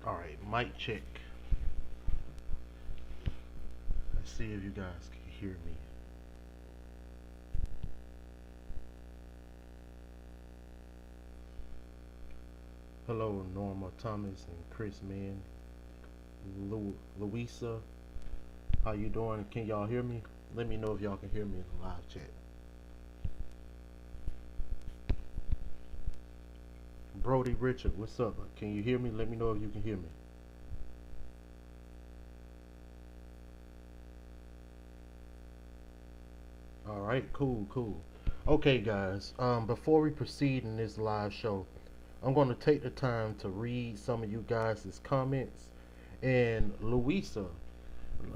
All right, mic check. Let's see if you guys can hear me. Hello, Norma Thomas and Chris, man. Louisa, how you doing? Can y'all hear me? Let me know if y'all can hear me in the live chat. Brody Richard, what's up? Can you hear me? Let me know if you can hear me. All right, cool. Okay, guys. Before we proceed in this live show, I'm going to take the time to read some of you guys' comments. And Louisa,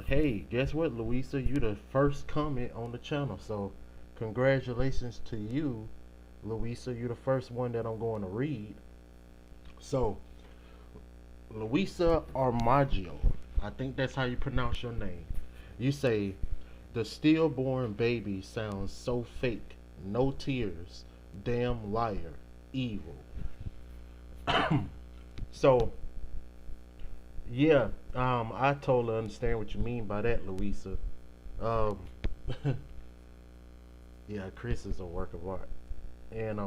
hey, guess what, Louisa? You the first comment on the channel, so congratulations to you, Louisa. You're the first one that I'm going to read. So, Louisa Armaggio, I think that's how you pronounce your name. You say the stillborn baby sounds so fake. No tears. Damn liar. Evil. So yeah, I totally understand what you mean by that, Louisa. Um, yeah, Chris is a work of art, and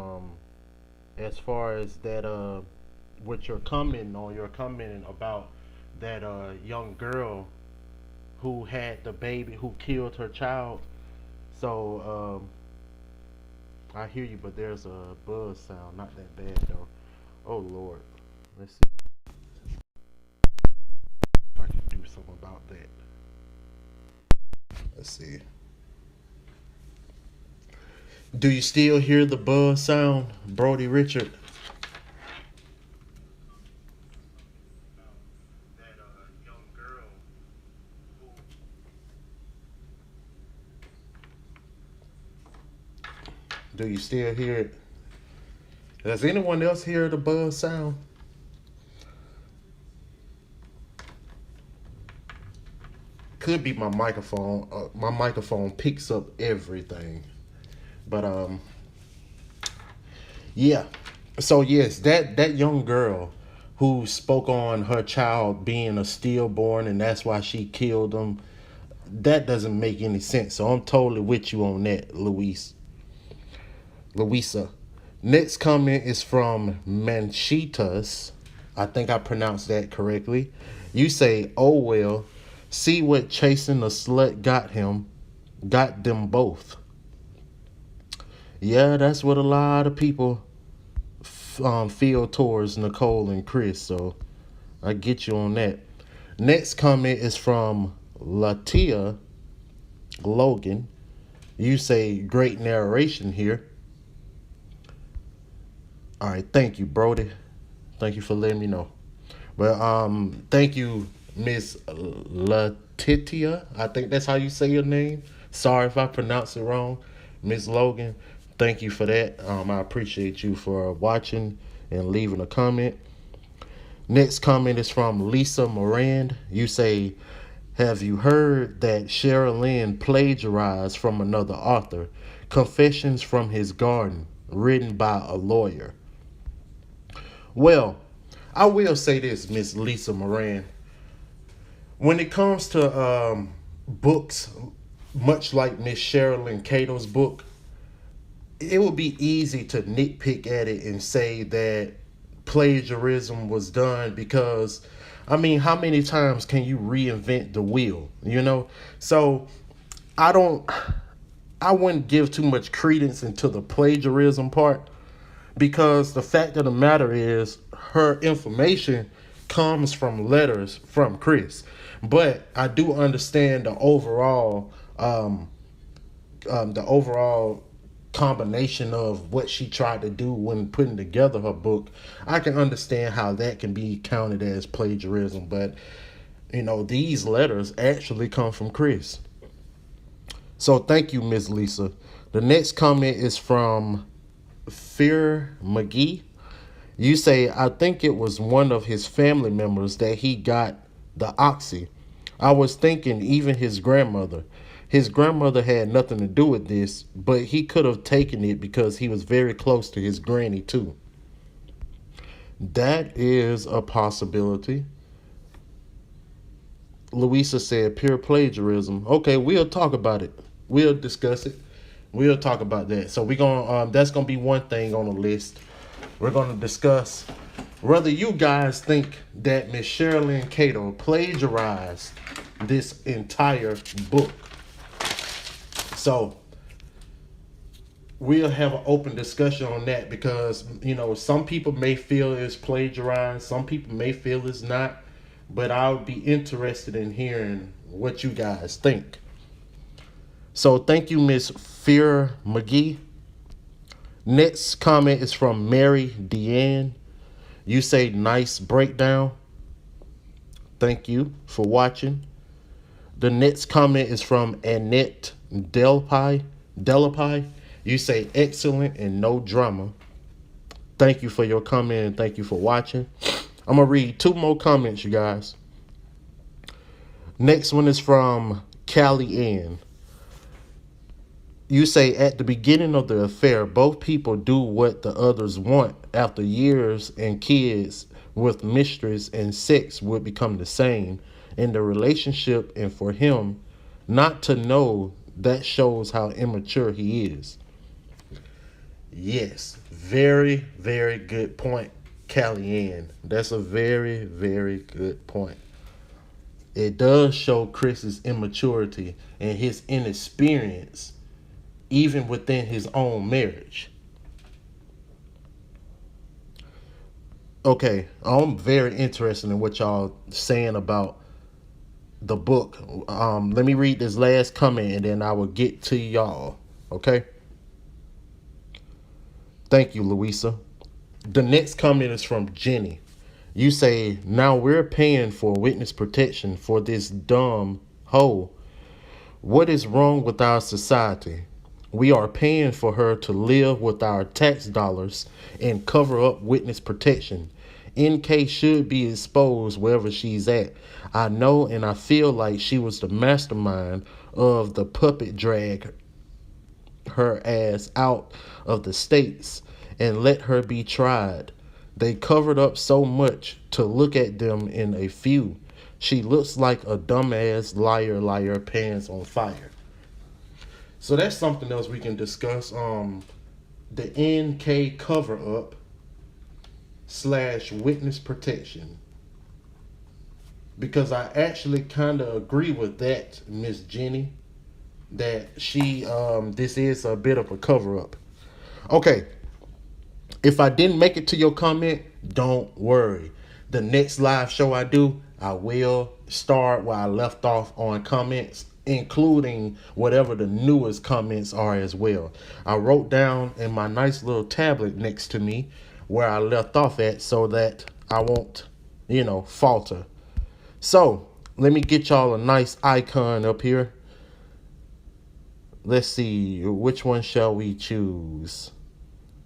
as far as that, what you're commenting about that young girl who had the baby who killed her child. So I hear you, but there's a buzz sound, not that bad though. Oh Lord, let's see if I can do something about that. Let's see. Do you still hear the buzz sound, Brody Richard? Do you still hear it? Does anyone else hear the buzz sound? Could be my microphone. My microphone picks up everything. But yeah. So yes, that young girl who spoke on her child being a stillborn and that's why she killed him. That doesn't make any sense. So I'm totally with you on that, Louisa. Next comment is from Manchitas. I think I pronounced that correctly. You say, oh well, see what chasing a slut got him. Got them both. Yeah, that's what a lot of people feel towards Nicole and Chris. So I get you on that. Next comment is from Latia Logan. You say, great narration here. All right, thank you, Brody. Thank you for letting me know. But thank you, Miss Latitia. I think that's how you say your name. Sorry if I pronounce it wrong, Miss Logan. Thank you for that. I appreciate you for watching and leaving a comment. Next comment is from Lisa Moran. You say, have you heard that Cheryl Lynn plagiarized from another author? Confessions from His Garden, written by a lawyer. Well, I will say this, Miss Lisa Moran. When it comes to books, much like Miss Sherilyn Cato's book, it would be easy to nitpick at it and say that plagiarism was done because, I mean, how many times can you reinvent the wheel, you know? So I wouldn't give too much credence into the plagiarism part because the fact of the matter is her information comes from letters from Chris. But I do understand the overall combination of what she tried to do when putting together her book. I can understand how that can be counted as plagiarism, but you know, these letters actually come from Chris. So thank you, Miss Lisa. The next comment is from Fear McGee. You say, I think it was one of his family members that he got the oxy. I was thinking even his grandmother. His grandmother had nothing to do with this, but he could have taken it because he was very close to his granny too. That is a possibility. Louisa said pure plagiarism. Okay, we'll talk about it. We'll discuss it. We'll talk about that. So we're gonna that's gonna be one thing on the list. We're gonna discuss whether you guys think that Miss Sherilyn Cato plagiarized this entire book. So we'll have an open discussion on that because some people may feel it's plagiarized, some people may feel it's not, but I'll be interested in hearing what you guys think. So thank you, Miss Fear McGee. Next comment is from Mary Deanne. You say nice breakdown. Thank you for watching. The next comment is from Annette Delapai. You say excellent and no drama. Thank you for your comment and thank you for watching. I'm going to read 2 more comments, you guys. Next one is from Callie Ann. You say at the beginning of the affair, both people do what the others want. After years and kids with mistress and sex would become the same in the relationship, and for him not to know, that shows how immature he is. Yes, very, very good point, Callie Ann. That's a very, very good point. It does show Chris's immaturity and his inexperience, even within his own marriage. Okay, I'm very interested in what y'all saying about the book. Let me read this last comment and then I will get to y'all. Okay? Thank you, Louisa. The next comment is from Jenny. You say, now we're paying for witness protection for this dumb hoe. What is wrong with our society? We are paying for her to live with our tax dollars and cover up witness protection. NK should be exposed wherever she's at. I know and I feel like she was the mastermind of the puppet drag her ass out of the States and let her be tried. They covered up so much to look at them in a few. She looks like a dumbass liar, pants on fire. So that's something else we can discuss. The NK cover up / witness protection. Because I actually kind of agree with that, Miss Jenny, that she this is a bit of a cover up. Okay. If I didn't make it to your comment, don't worry. The next live show I do, I will start where I left off on comments, including whatever the newest comments are as well. I wrote down in my nice little tablet next to me where I left off at so that I won't, falter. So, let me get y'all a nice icon up here. Let's see, which one shall we choose?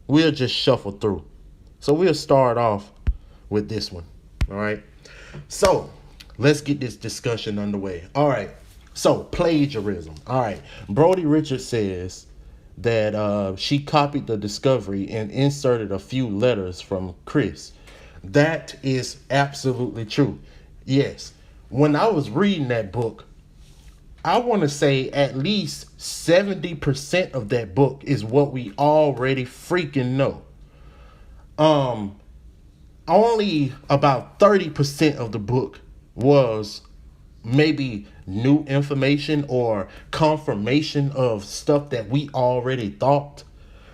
We'll just shuffle through. So we'll start off with this one. All right. So let's get this discussion underway. All right. So plagiarism. All right. Brody Richards says that she copied the discovery and inserted a few letters from Chris. That is absolutely true. Yes. When I was reading that book, I want to say at least 70% of that book is what we already freaking know. Only about 30% of the book was maybe new information or confirmation of stuff that we already thought.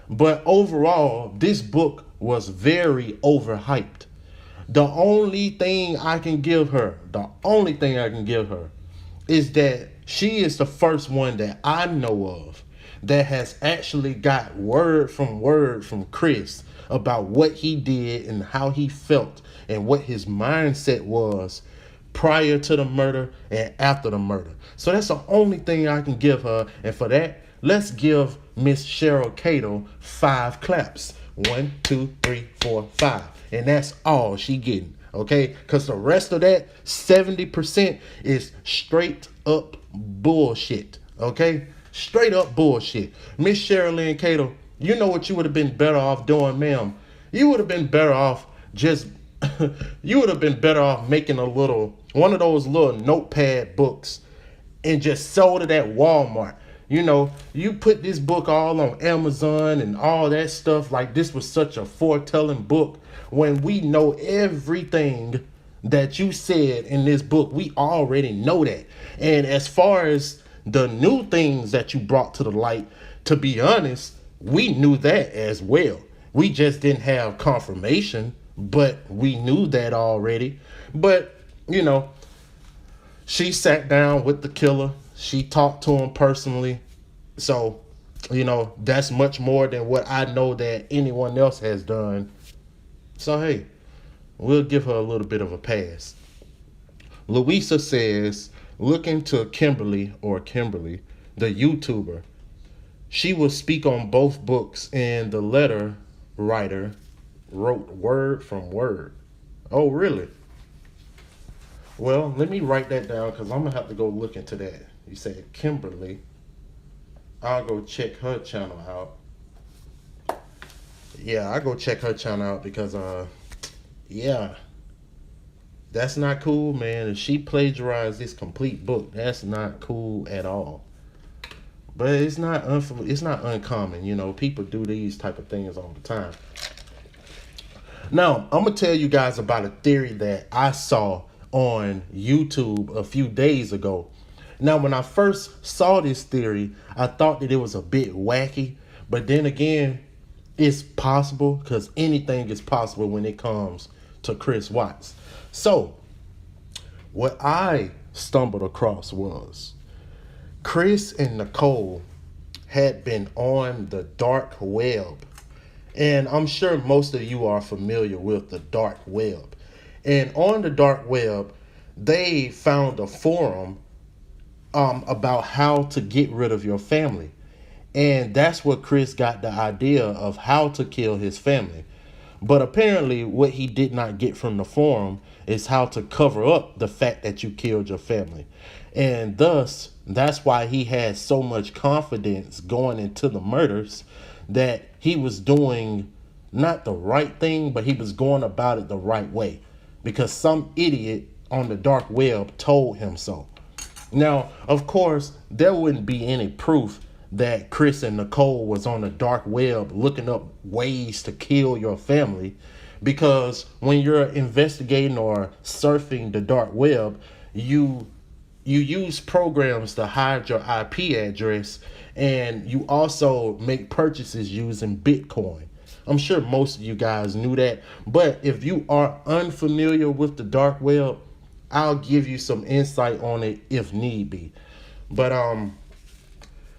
But overall, this book was very overhyped. The only thing I can give her is that she is the first one that I know of that has actually got word from Chris about what he did and how he felt and what his mindset was prior to the murder and after the murder. So that's the only thing I can give her. And for that, let's give Miss Cheryl Cato 5 claps. 1, 2, 3, 4, 5. And that's all she getting. Okay? Because the rest of that 70% is straight up bullshit. Okay? Straight up bullshit. Miss Sherilyn Cato, you know what you would have been better off doing, ma'am? You would have been better off making a little one of those little notepad books and just sold it at Walmart. You know, you put this book all on Amazon and all that stuff. Like, this was such a foretelling book when we know everything that you said in this book. We already know that. And as far as the new things that you brought to the light, to be honest, we knew that as well. We just didn't have confirmation, but we knew that already. But, you know, she sat down with the killer. She talked to him personally. So, you know, that's much more than what I know that anyone else has done. So, hey, we'll give her a little bit of a pass. Louisa says, look into Kimberly, the YouTuber. She will speak on both books, and the letter writer wrote word from word. Oh, really? Well, let me write that down because I'm going to have to go look into that. You said Kimberly. I'll go check her channel out. Yeah, I'll go check her channel out because, yeah, that's not cool, man. If she plagiarized this complete book, that's not cool at all. But it's not uncommon, you know. People do these type of things all the time. Now, I'm going to tell you guys about a theory that I saw on YouTube a few days ago. Now, when I first saw this theory, I thought that it was a bit wacky. But then again, it's possible because anything is possible when it comes to Chris Watts. So, what I stumbled across was Chris and Nicole had been on the dark web. And I'm sure most of you are familiar with the dark web. And on the dark web, they found a forum about how to get rid of your family. And that's what Chris got the idea of how to kill his family. But apparently what he did not get from the forum is how to cover up the fact that you killed your family. And thus, that's why he had so much confidence going into the murders, that he was doing not the right thing, but he was going about it the right way. Because some idiot on the dark web told him so. Now, of course, there wouldn't be any proof that Chris and Nicole was on the dark web looking up ways to kill your family, because when you're investigating or surfing the dark web, you use programs to hide your IP address, and you also make purchases using Bitcoin. I'm sure most of you guys knew that, but if you are unfamiliar with the dark web, I'll give you some insight on it if need be. But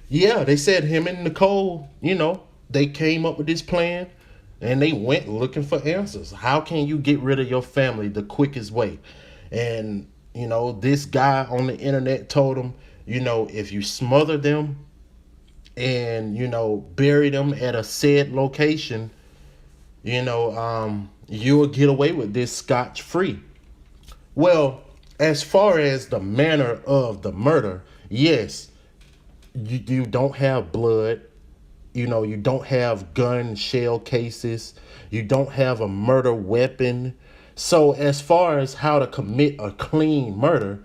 yeah, they said him and Nicole, you know, they came up with this plan and they went looking for answers. How can you get rid of your family the quickest way? And, you know, this guy on the internet told them, you know, if you smother them and, you know, bury them at a said location, you know, you'll get away with this scotch free. Well, as far as the manner of the murder, yes, you don't have blood. You know, you don't have gun shell cases. You don't have a murder weapon. So as far as how to commit a clean murder,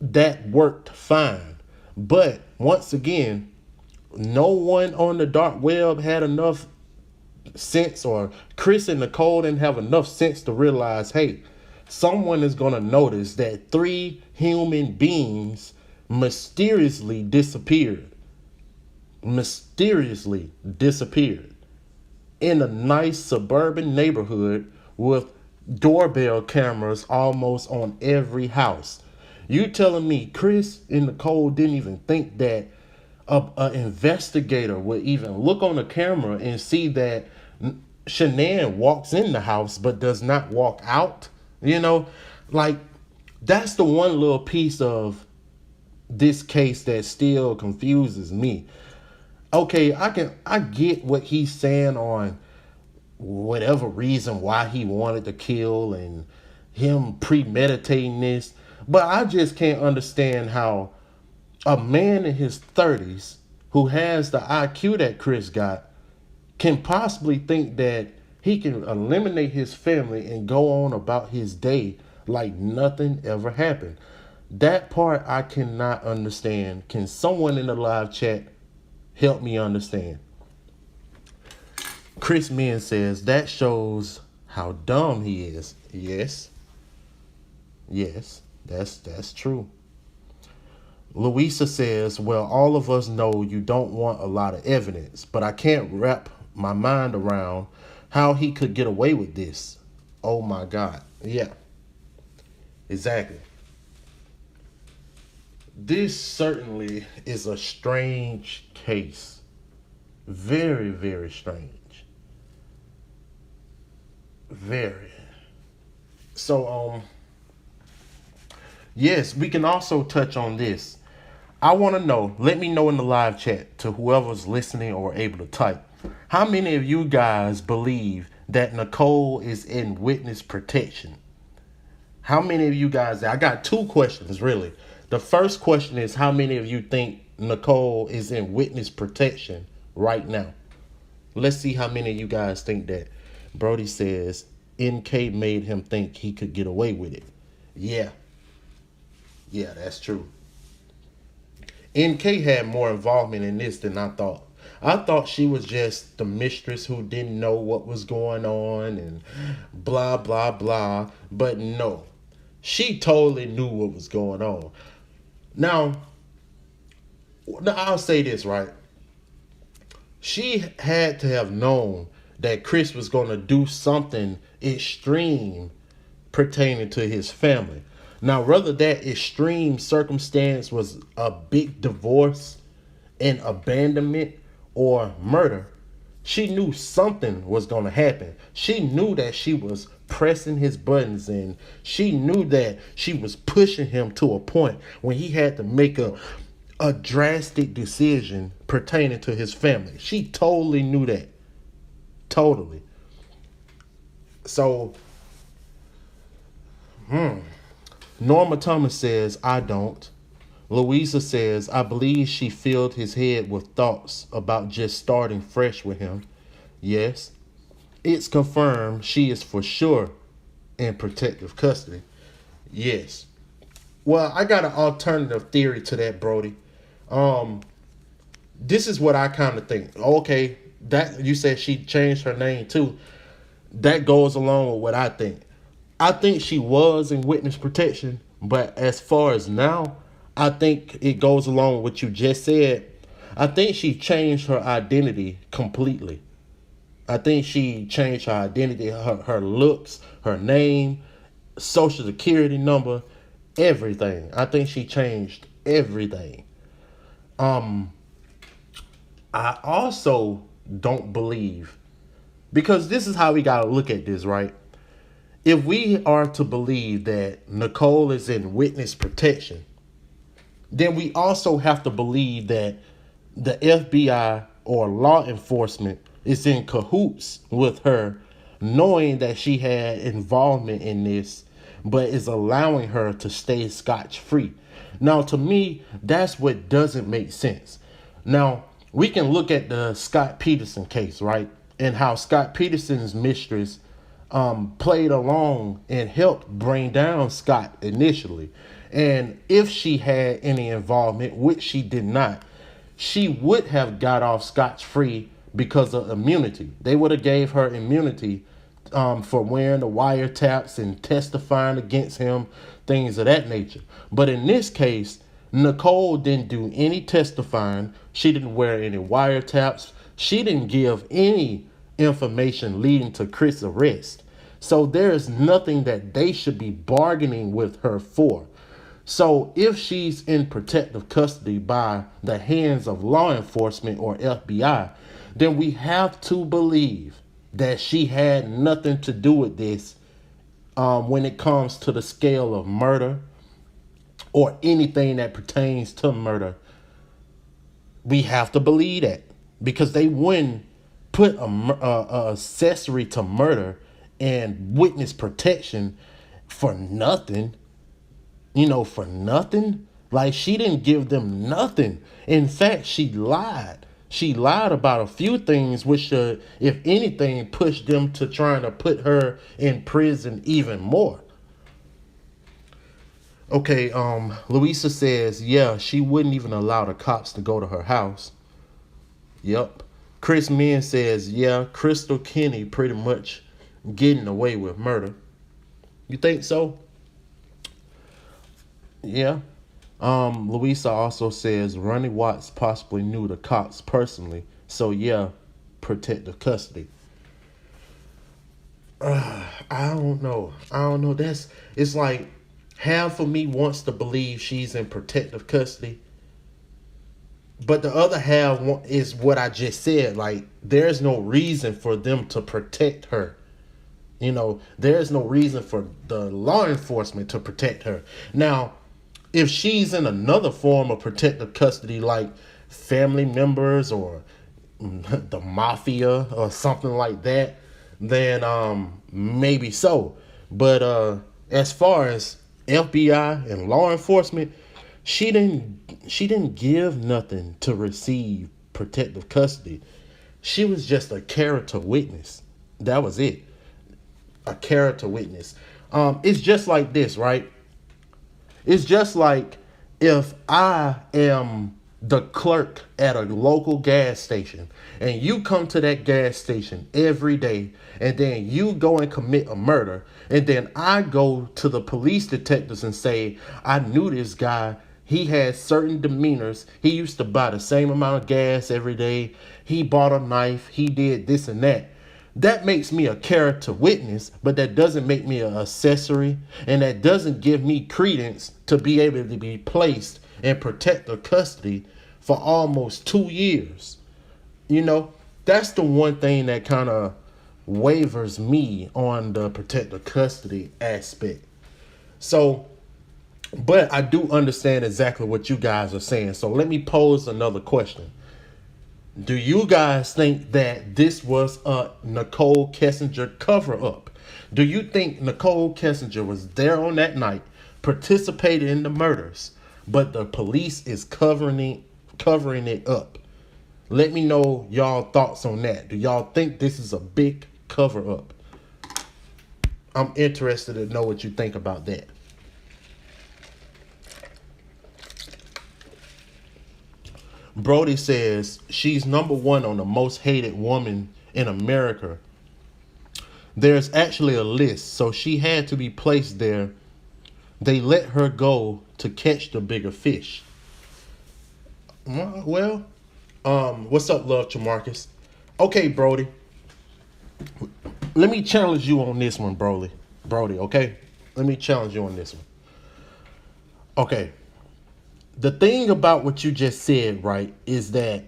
that worked fine. But once again, no one on the dark web had enough sense, or Chris and Nicole didn't have enough sense to realize, hey, someone is going to notice that 3 human beings mysteriously disappeared in a nice suburban neighborhood with doorbell cameras almost on every house. You telling me Chris and Nicole didn't even think that an investigator would even look on the camera and see that Shanann walks in the house but does not walk out? You know, like, that's the one little piece of this case that still confuses me. Okay, I get what he's saying on whatever reason why he wanted to kill and him premeditating this, but I just can't understand how a man in his 30s who has the IQ that Chris got can possibly think that he can eliminate his family and go on about his day like nothing ever happened. That part I cannot understand. Can someone in the live chat help me understand? Chris Min says that shows how dumb he is. Yes, yes, that's true. Louisa says, well, all of us know you don't want a lot of evidence, but I can't wrap my mind around how he could get away with this. Oh my God. Yeah, exactly. This certainly is a strange case. Very, very strange. Very. So, yes, we can also touch on this. I want to know, let me know in the live chat to whoever's listening or able to type. How many of you guys believe that Nicole is in witness protection? How many of you guys, I got two questions really. The first question is, how many of you think Nicole is in witness protection right now? Let's see how many of you guys think that. Brody says NK made him think he could get away with it. Yeah, yeah, that's true. NK had more involvement in this than I thought. I thought she was just the mistress who didn't know what was going on and blah, blah, blah. But no, she totally knew what was going on. Now, I'll say this, right? She had to have known that Chris was going to do something extreme pertaining to his family. Now, whether that extreme circumstance was a big divorce and abandonment or murder, she knew something was going to happen. She knew that she was pressing his buttons, and she knew that she was pushing him to a point when he had to make a drastic decision pertaining to his family. She totally knew that. Totally. So, Norma Thomas says, I don't. Louisa says, I believe she filled his head with thoughts about just starting fresh with him. Yes. It's confirmed she is for sure in protective custody. Yes. Well, I got an alternative theory to that, Brody. Um, this is what I kind of think. Okay, that you said she changed her name too. That goes along with what I think. I think she was in witness protection, but as far as now, I think it goes along with what you just said. I think she changed her identity completely. I think she changed her identity, her looks, her name, social security number, everything. I think she changed everything. Um, I also don't believe, because this is how we got to look at this, right? If we are to believe that Nicole is in witness protection, then we also have to believe that the FBI or law enforcement is in cahoots with her, knowing that she had involvement in this, but is allowing her to stay scotch free. Now, to me, that's what doesn't make sense. Now, we can look at the Scott Peterson case, right? And how Scott Peterson's mistress played along and helped bring down Scott initially. And if she had any involvement, which she did not, she would have got off scotch-free because of immunity. They would have gave her immunity for wearing the wiretaps and testifying against him, things of that nature. But in this case, Nicole didn't do any testifying. She didn't wear any wiretaps. She didn't give any information leading to Chris' arrest. So there is nothing that they should be bargaining with her for. So if she's in protective custody by the hands of law enforcement or FBI, then we have to believe that she had nothing to do with this when it comes to the scale of murder or anything that pertains to murder. We have to believe that, because they wouldn't put a accessory to murder and witness protection for nothing. For nothing. Like, she didn't give them nothing. In fact, she lied. She lied about a few things, which should, if anything, push them to trying to put her in prison even more. Okay, Louisa says, yeah, she wouldn't even allow the cops to go to her house. Yep. Chris Min says, yeah, Crystal Kenny pretty much getting away with murder. You think so? Yeah. Louisa also says Ronnie Watts possibly knew the cops personally, so yeah, protective custody. I don't know. I don't know. It's like half of me wants to believe she's in protective custody, but the other half is what I just said. Like, there's no reason for them to protect her. There's no reason for the law enforcement to protect her. Now, if she's in another form of protective custody, like family members or the mafia or something like that, then maybe so. But as far as FBI and law enforcement, she didn't give nothing to receive protective custody. She was just a character witness. That was it. A character witness. It's just like this, right? It's just like if I am the clerk at a local gas station and you come to that gas station every day and then you go and commit a murder and then I go to the police detectives and say, I knew this guy. He had certain demeanors. He used to buy the same amount of gas every day. He bought a knife. He did this and that. That makes me a character witness, but that doesn't make me an accessory, and that doesn't give me credence to be able to be placed in protective custody for almost 2 years. That's the one thing that kind of wavers me on the protective custody aspect. So, but I do understand exactly what you guys are saying. So let me pose another question. Do you guys think that this was a Nicole Kessinger cover-up? Do you think Nicole Kessinger was there on that night, participated in the murders, but the police is covering it up? Let me know y'all thoughts on that. Do y'all think this is a big cover-up? I'm interested to know what you think about that. Brody says she's number one on the most hated woman in America. There's actually a list, so she had to be placed there. They let her go to catch the bigger fish. Well, what's up, love to Marcus? Okay, Brody. Let me challenge you on this one, Brody. Okay? Let me challenge you on this one. Okay. The thing about what you just said, right, is that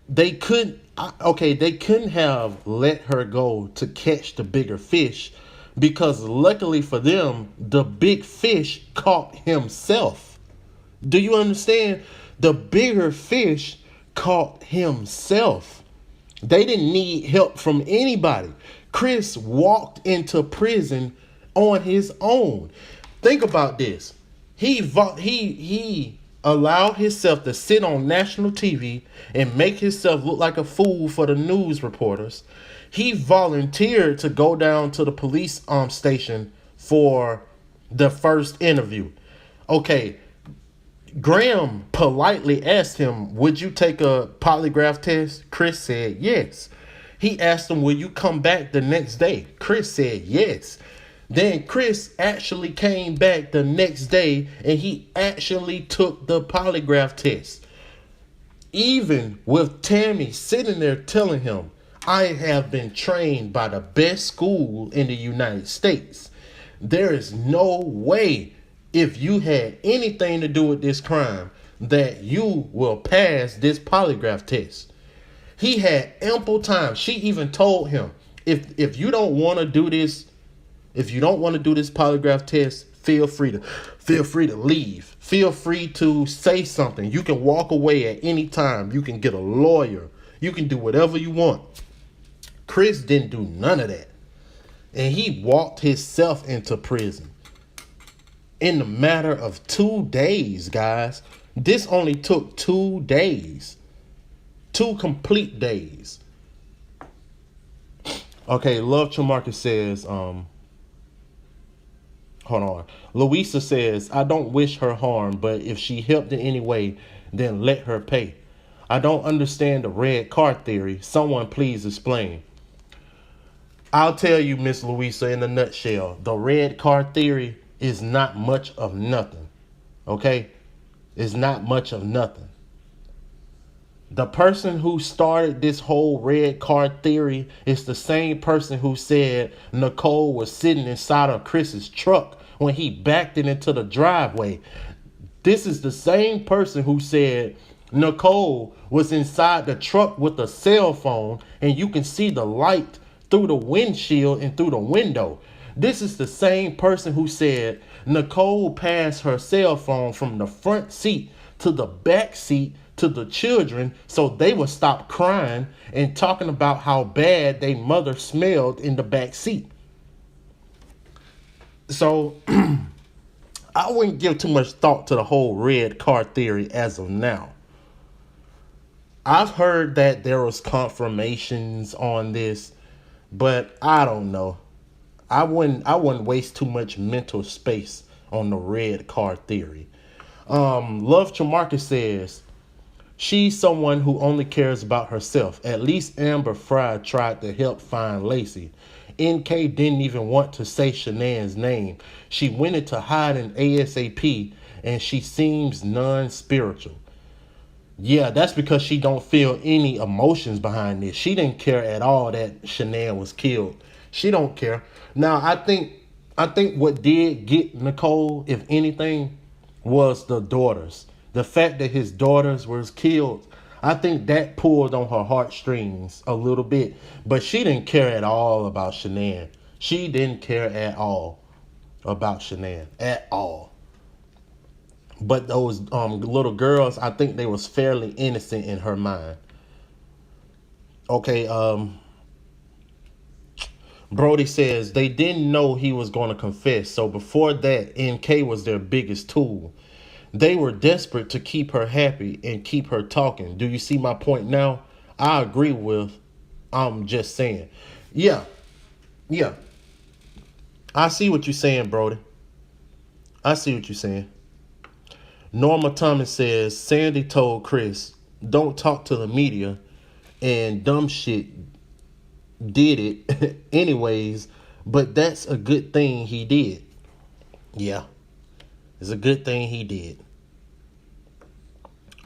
they couldn't have let her go to catch the bigger fish because luckily for them, the big fish caught himself. Do you understand? The bigger fish caught himself. They didn't need help from anybody. Chris walked into prison on his own. Think about this. He allowed himself to sit on national TV and make himself look like a fool for the news reporters. He volunteered to go down to the police station for the first interview. Okay, Graham politely asked him, would you take a polygraph test? Chris said yes. He asked him, will you come back the next day? Chris said yes. Then Chris actually came back the next day and he actually took the polygraph test. Even with Tammy sitting there telling him, I have been trained by the best school in the United States. There is no way, if you had anything to do with this crime, that you will pass this polygraph test. He had ample time. She even told him, if you don't want to do this, if you don't want to do this polygraph test, feel free to leave. Feel free to say something. You can walk away at any time. You can get a lawyer. You can do whatever you want. Chris didn't do none of that. And he walked himself into prison in the matter of 2 days, guys. This only took 2 days. 2 complete days. Okay, Love Chamarcus says, Hold on. Louisa says, I don't wish her harm, but if she helped in any way, then let her pay. I don't understand the red car theory. Someone please explain. I'll tell you, Miss Louisa, in a nutshell. The red car theory is not much of nothing. Okay? It's not much of nothing. The person who started this whole red car theory is the same person who said Nicole was sitting inside of Chris's truck when he backed it into the driveway. This is the same person who said Nicole was inside the truck with a cell phone and you can see the light through the windshield and through the window. This is the same person who said Nicole passed her cell phone from the front seat to the back seat to the children so they would stop crying and talking about how bad their mother smelled in the back seat. So I wouldn't give too much thought to the whole red car theory as of now. I've heard that there was confirmations on this, but I don't know. I wouldn't waste too much mental space on the red car theory. Love Chamarcus says, she's someone who only cares about herself. At least Amber Fry tried to help find Lacey. NK didn't even want to say Shanann's name. She went into hiding ASAP and she seems non-spiritual. Yeah, that's because she don't feel any emotions behind this. She didn't care at all that Shanann was killed. She don't care. Now, I think what did get Nicole, if anything, was the daughters. The fact that his daughters was killed, I think that pulled on her heartstrings a little bit. But she didn't care at all about Shanann. She didn't care at all about Shanann. At all. But those little girls, I think they was fairly innocent in her mind. Okay, Brody says they didn't know he was going to confess. So before that, NK was their biggest tool. They were desperate to keep her happy and keep her talking. Do you see my point now? I agree with, I'm just saying. Yeah. I see what you're saying, Brody. I see what you're saying. Norma Thomas says, Sandy told Chris, don't talk to the media, and dumb shit did it anyways, but that's a good thing he did. Yeah, it's a good thing he did.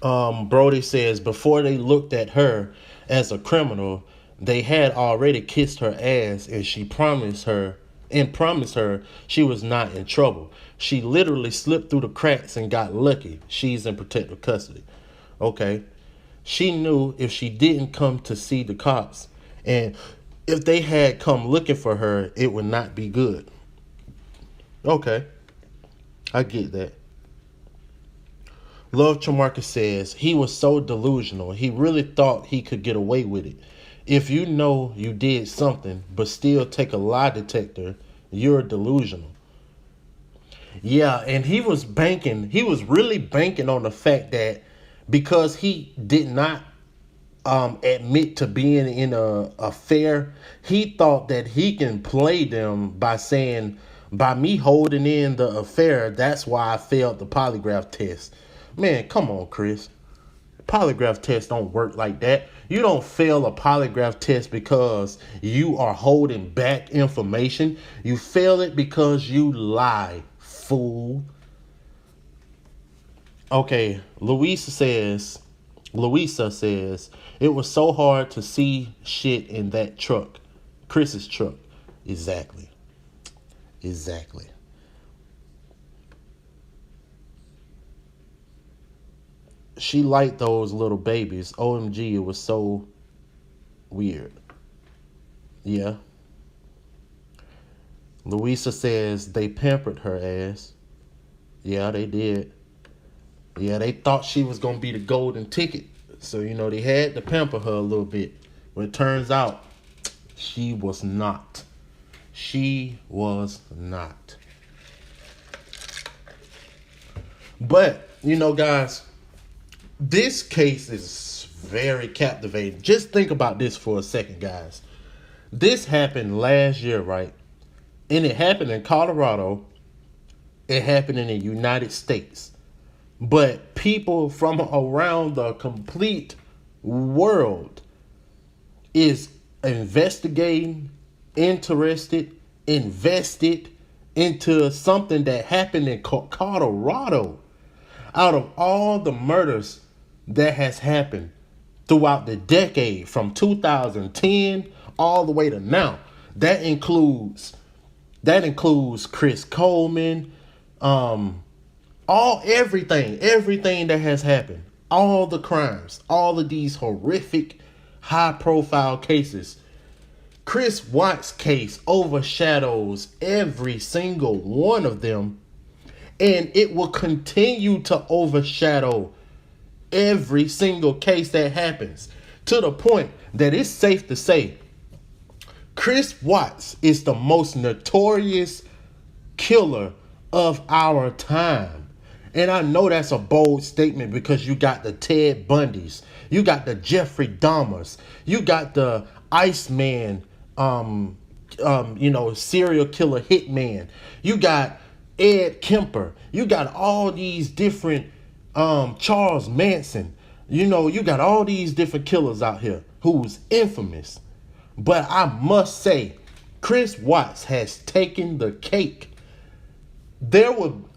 Brody says, before they looked at her as a criminal, they had already kissed her ass and promised her she was not in trouble. She literally slipped through the cracks and got lucky. She's in protective custody. Okay. She knew if she didn't come to see the cops and if they had come looking for her, it would not be good. Okay. I get that. Love Chamarcus says, he was so delusional. He really thought he could get away with it. If you know you did something, but still take a lie detector, you're delusional. Yeah, and he was really banking on the fact that because he did not admit to being in a affair, he thought that he can play them by saying, by me holding in the affair, that's why I failed the polygraph test. Man, come on, Chris. Polygraph tests don't work like that. You don't fail a polygraph test because you are holding back information. You fail it because you lie, fool. Okay, Louisa says, it was so hard to see shit in that truck. Chris's truck. Exactly. She liked those little babies. OMG, it was so weird. Yeah. Louisa says they pampered her ass. Yeah, they did. Yeah, they thought she was going to be the golden ticket. So, they had to pamper her a little bit. But it turns out she was not. She was not. But, guys, this case is very captivating. Just think about this for a second, guys. This happened last year, right? And it happened in Colorado. It happened in the United States. But people from around the complete world is investigating, interested, invested into something that happened in Colorado. Out of all the murders that has happened throughout the decade from 2010 all the way to now, that includes Chris Coleman, everything that has happened, all the crimes, all of these horrific, high-profile cases. Chris Watts' case overshadows every single one of them, and it will continue to overshadow every single case that happens, to the point that it's safe to say Chris Watts is the most notorious killer of our time. And I know that's a bold statement because you got the Ted Bundys, you got the Jeffrey Dahmers, you got the Iceman, serial killer hitman, you got Ed Kemper, you got all these different Charles Manson, you got all these different killers out here who's infamous. But I must say, Chris Watts has taken the cake. There will,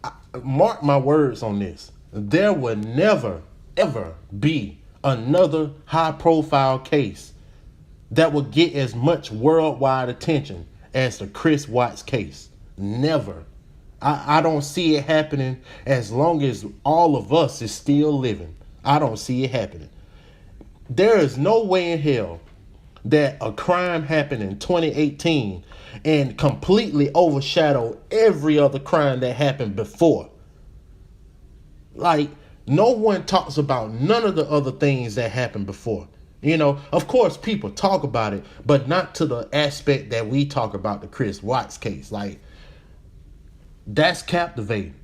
mark my words on this, there will never, ever be another high-profile case that will get as much worldwide attention as the Chris Watts case. Never. I don't see it happening as long as all of us is still living. I don't see it happening. There is no way in hell that a crime happened in 2018 and completely overshadowed every other crime that happened before. Like, no one talks about none of the other things that happened before. Of course, people talk about it, but not to the aspect that we talk about the Chris Watts case. Like, that's captivating.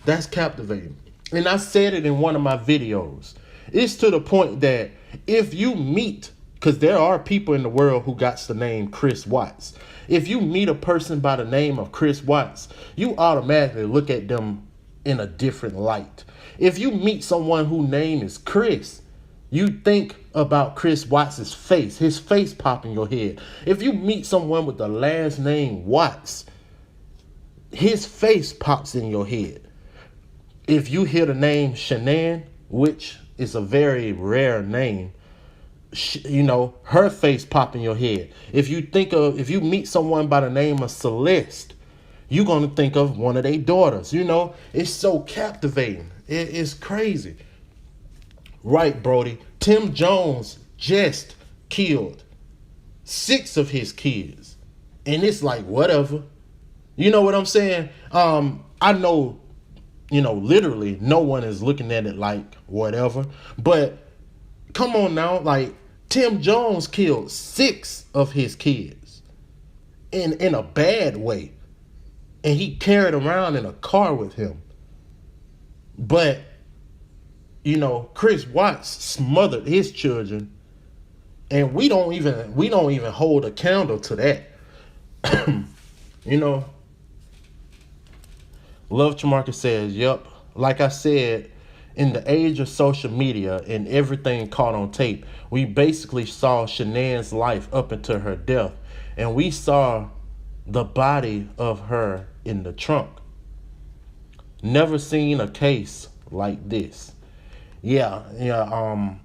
That's captivating. And I said it in one of my videos. It's to the point that if you meet, because there are people in the world who got the name Chris Watts. If you meet a person by the name of Chris Watts, you automatically look at them in a different light. If you meet someone whose name is Chris, you think about Chris Watts' face, his face pop in your head. If you meet someone with the last name Watts, his face pops in your head. If you hear the name Shanann, which is a very rare name, her face pop in your head. If you meet someone by the name of Celeste, you're going to think of one of their daughters. It's so captivating. It's crazy. Right, Brody. Tim Jones just killed 6 of his kids. And it's like, whatever. You know what I'm saying? I know, literally no one is looking at it like whatever. But come on now, like, Tim Jones killed 6 of his kids in a bad way. And he carried around in a car with him. But, Chris Watts smothered his children. And we don't even hold a candle to that. Love Chamarka says, yep, like I said, in the age of social media and everything caught on tape, we basically saw Shanann's life up until her death. And we saw the body of her in the trunk. Never seen a case like this. Yeah,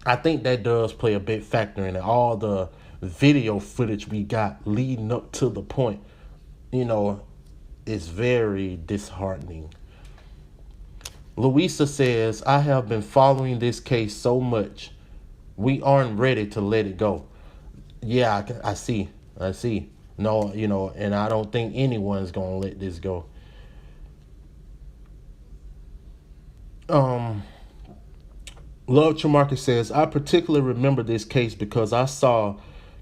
I think that does play a big factor in it. All the video footage we got leading up to the point, is very disheartening. Louisa says, I have been following this case so much. We aren't ready to let it go. Yeah, I see. No, and I don't think anyone's going to let this go. Love Chamarka says, I particularly remember this case because I saw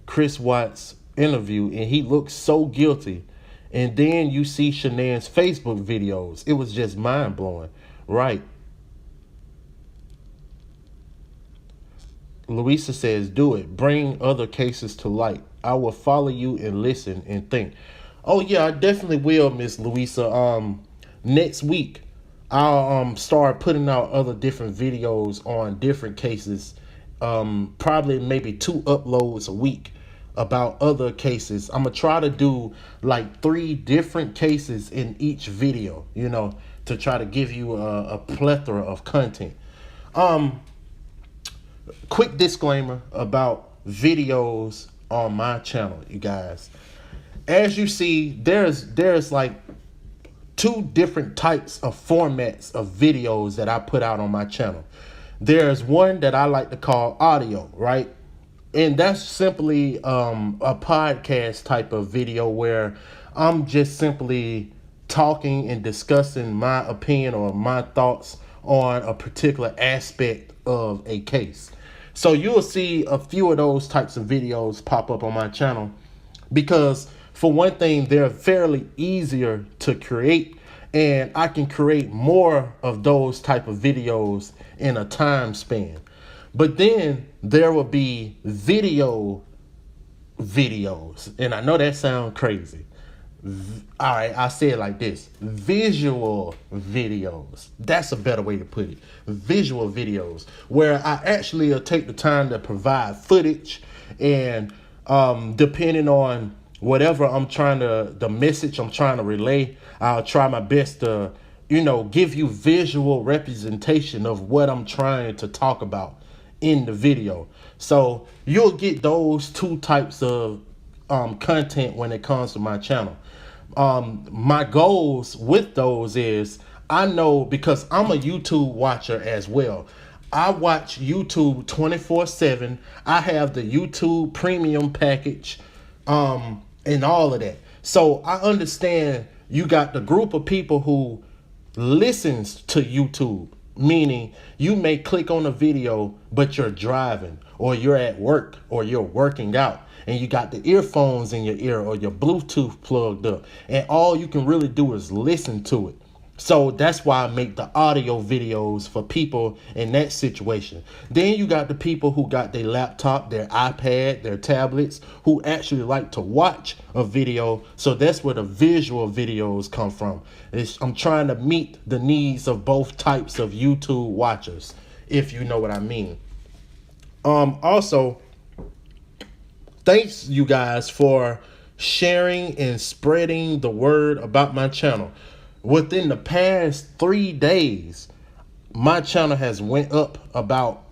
Chris Watts' interview and he looked so guilty. And then you see Shanann's Facebook videos. It was just mind-blowing. Right. Louisa says, do it. Bring other cases to light. I will follow you and listen and think. Oh, yeah, I definitely will, Miss Louisa. next week I'll start putting out other different videos on different cases. Probably maybe 2 uploads a week about other cases. I'm gonna try to do like 3 different cases in each video, to try to give you a plethora of content. Quick disclaimer about videos on my channel, you guys. As you see, there's like 2 different types of formats of videos that I put out on my channel. There's one that I like to call audio, right? And that's simply a podcast type of video where I'm just simply talking and discussing my opinion or my thoughts on a particular aspect of a case. So you'll see a few of those types of videos pop up on my channel because, for one thing, they're fairly easier to create, and I can create more of those type of videos in a time span. But then there will be videos, and I know that sounds crazy. All right, I say it like this: visual videos. That's a better way to put it. Visual videos, where I actually take the time to provide footage, and depending on whatever the message I'm trying to relay, I'll try my best to, give you visual representation of what I'm trying to talk about in the video. So you'll get those 2 types of content when it comes to my channel. My goals with those is, I know, because I'm a YouTube watcher as well. I watch YouTube 24/7. I have the YouTube premium package, and all of that. So I understand you got the group of people who listens to YouTube, meaning you may click on a video, but you're driving, or you're at work, or you're working out, and you got the earphones in your ear or your Bluetooth plugged up, and all you can really do is listen to it. So that's why I make the audio videos for people in that situation. Then you got the people who got their laptop, their iPad, their tablets, who actually like to watch a video. So that's where the visual videos come from. I'm trying to meet the needs of both types of YouTube watchers, if you know what I mean. Also, thanks you guys for sharing and spreading the word about my channel. Within the past 3 days, my channel has went up about,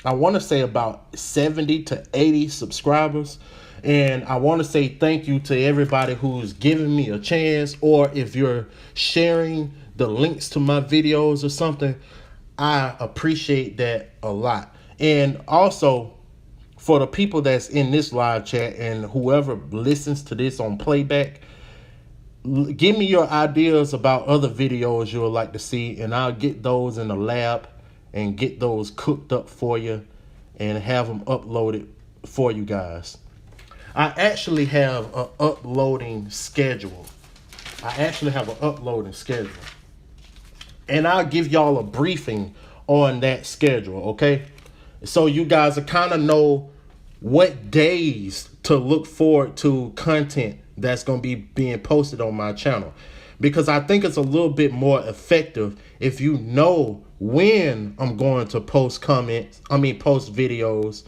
I want to say about 70 to 80 subscribers. And I want to say thank you to everybody who's giving me a chance, or if you're sharing the links to my videos or something, I appreciate that a lot. And also, for the people that's in this live chat and whoever listens to this on playback, give me your ideas about other videos you would like to see, and I'll get those in the lab and get those cooked up for you and have them uploaded for you guys. I actually have an uploading schedule. And I'll give y'all a briefing on that schedule, okay? So you guys will kind of know what days to look forward to content that's going to be being posted on my channel, because I think it's a little bit more effective if you know when I'm going to post videos.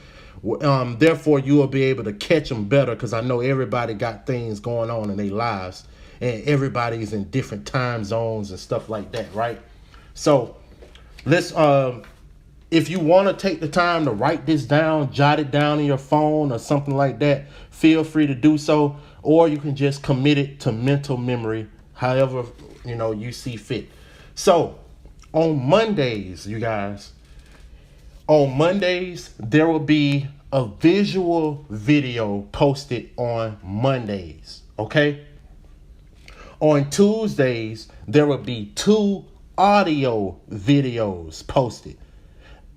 Therefore, you will be able to catch them better, because I know everybody got things going on in their lives, and everybody's in different time zones and stuff like that, right? So let's if you want to take the time to write this down, jot it down in your phone or something like that, feel free to do so. Or you can just commit it to mental memory, however, you see fit. So on Mondays, you guys, there will be a visual video posted on Mondays, okay? On Tuesdays, there will be 2 audio videos posted.